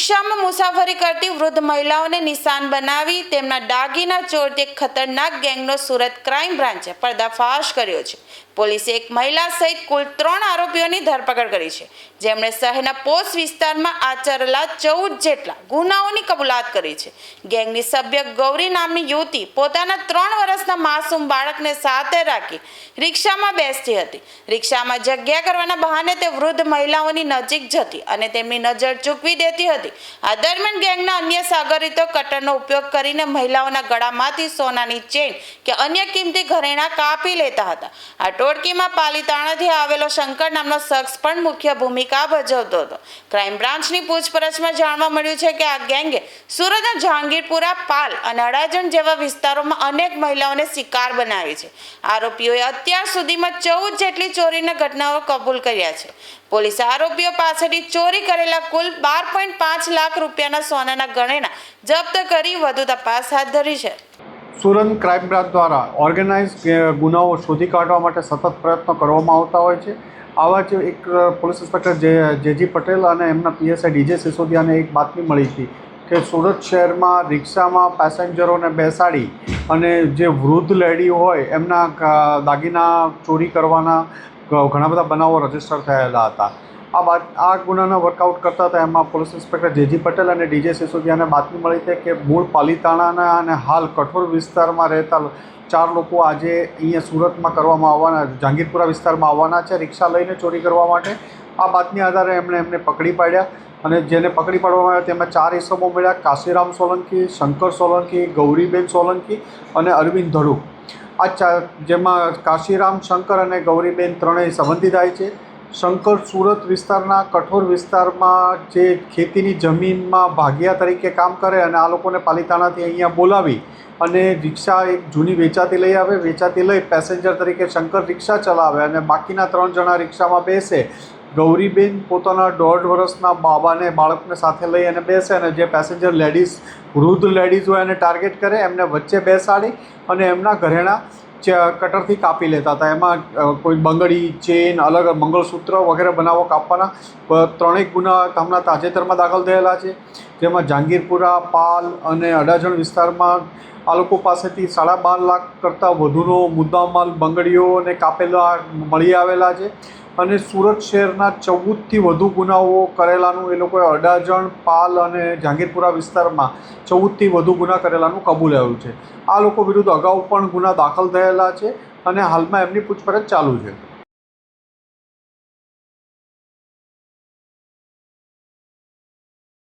રિક્ષામાં મુસાફરી કરતી વૃદ્ધ મહિલાઓને નિશાન બનાવી તેમના દાગીના ચોરતી એક ખતરનાક ગેંગનો સુરત ક્રાઇમ બ્રાન્ચે પર્દાફાશ કર્યો છે। પોલીસે એક મહિલા સહિત કુલ 3 આરોપીઓની ધરપકડ કરી છે, જેમણે શહેરના પોસ્ટ વિસ્તારમાં આચરેલા 14 જેટલા ગુનાઓની કબૂલાત કરી છે। ગેંગની સભ્ય ગૌરી નામની યુવતી પોતાના 3 વર્ષના માસૂમ બાળકને સાથે રાખી રિક્ષામાં બેસતી હતી। રિક્ષામાં જગ્યા કરવાના બહાને તે વૃદ્ધ મહિલાઓની નજીક જતી અને તેમની નજર ચૂકવી દેતી હતી। આ દરમિયાન ગેંગના અન્ય સાગરીતો કટરનો ઉપયોગ કરીને મહિલાઓના ગળામાંથી સોનાની ચેન કે અન્ય કિંમતી ઘરેણાં કાપી લેતા હતા। આ ટોળકીમાં પાલીતાણાથી આવેલો શંકર નામનો શખ્સ પણ મુખ્ય ભૂમિકા ભજવતો હતો। ક્રાઇમ બ્રાન્ચની પૂછપરછમાં જાણવા મળ્યું છે કે આ ગેંગે સુરતના જહાંગીરપુરા, પાલ અને અડાજણ જેવા વિસ્તારોમાં અનેક મહિલાઓને શિકાર બનાવી છે। આરોપીઓએ અત્યાર સુધીમાં 14 જેટલી ચોરીના ઘટનાઓ કબૂલ કર્યા છે। પોલીસે આરોપીઓ પાસેથી ચોરી કરેલા કુલ 12.5 લાખ રૂપિયાના સોનાના ઘરેણાં જપ્ત કરી વધુ તપાસ હાથ ધરી છે। સુરત ક્રાઇમ બ્રાન્ચ દ્વારા ઓર્ગેનાઇઝ ગુનાઓ શોધી કાઢવા માટે સતત પ્રયત્નો કરવામાં આવતા હોય છે। આવા જ એક પોલીસ ઇન્સ્પેક્ટર જેજી પટેલ અને એમના પીએસઆઈ ડીજે સિસોદિયાને એક બાતમી મળી હતી કે સુરત શહેરમાં રિક્ષામાં પેસેન્જરોને બેસાડી અને જે વૃદ્ધ લેડી હોય એમના દાગીના ચોરી કરવાના ઘણા બધા બનાવો રજીસ્ટર થયેલા હતા। આ ગુનાના વર્કઆઉટ કરતા હતા એમાં પોલીસ ઇન્સ્પેક્ટર જેજી પટેલ અને ડીજે સિસોદિયાને બાતમી મળી હતી કે મૂળ પાલીતાણાના અને હાલ કઠોર વિસ્તારમાં રહેતા 4 લોકો આજે અહીંયા સુરતમાં કરવામાં આવવાના, જહાંગીરપુરા વિસ્તારમાં આવવાના છે રિક્ષા લઈને ચોરી કરવા માટે। આ બાતમી આધારે એમને પકડી પાડ્યા અને જેને પકડી પાડવામાં આવ્યા તેમાં 4 ઇસમો મળ્યા: કાશીરામ સોલંકી, શંકર સોલંકી, ગૌરીબેન સોલંકી અને અરવિંદ ધડુક। જેમાં કાશીરામ, શંકર અને ગૌરીબેન ત્રણેય સંબંધી થાય છે। શંકર સુરત વિસ્તારના કઠોર વિસ્તારમાં જે ખેતીની જમીનમાં ભાગિયા તરીકે કામ કરે અને આ લોકોને પાલીતાણાથી અહીંયા બોલાવી અને રિક્ષા એક જૂની વેચાતી લઈ આવે, વેચાતી લઈ પેસેન્જર તરીકે શંકર રિક્ષા ચલાવે અને બાકીના 3 જણા રિક્ષામાં બેસે। ગૌરીબેન પોતાના 1.5 વર્ષના બાળકને સાથે લઈ અને બેસે અને જે પેસેન્જર લેડીઝ, વૃદ્ધ લેડીઝ હોય એને ટાર્ગેટ કરે, એમને વચ્ચે બેસાડી અને એમના ઘરેણાં કટરથી કાપી લેતા હતા। એમાં કોઈ બંગડી, ચેન, અલગ મંગળસૂત્ર વગેરે બનાવો કાપવાના 3 ગુના હમણાં તાજેતરમાં દાખલ થયેલા છે। જેમાં જહાંગીરપુરા, પાલ અને અડાજણ વિસ્તારમાં આ લોકો પાસેથી 12.5 લાખ કરતાં વધુનો મુદ્દામાલ, બંગડીઓને કાપેલા મળી આવેલા છે અને સુરત શહેરના 14થી વધુ ગુનાઓ કરેલાનું એ લોકોએ અડાજણ, પાલ અને જહાંગીરપુરા વિસ્તારમાં 14થી વધુ ગુના કરેલાનું કબૂલાયું છે। આ લોકો વિરુદ્ધ અગાઉ પણ ગુના દાખલ થયેલા છે અને હાલમાં એમની પૂછપરછ ચાલુ છે।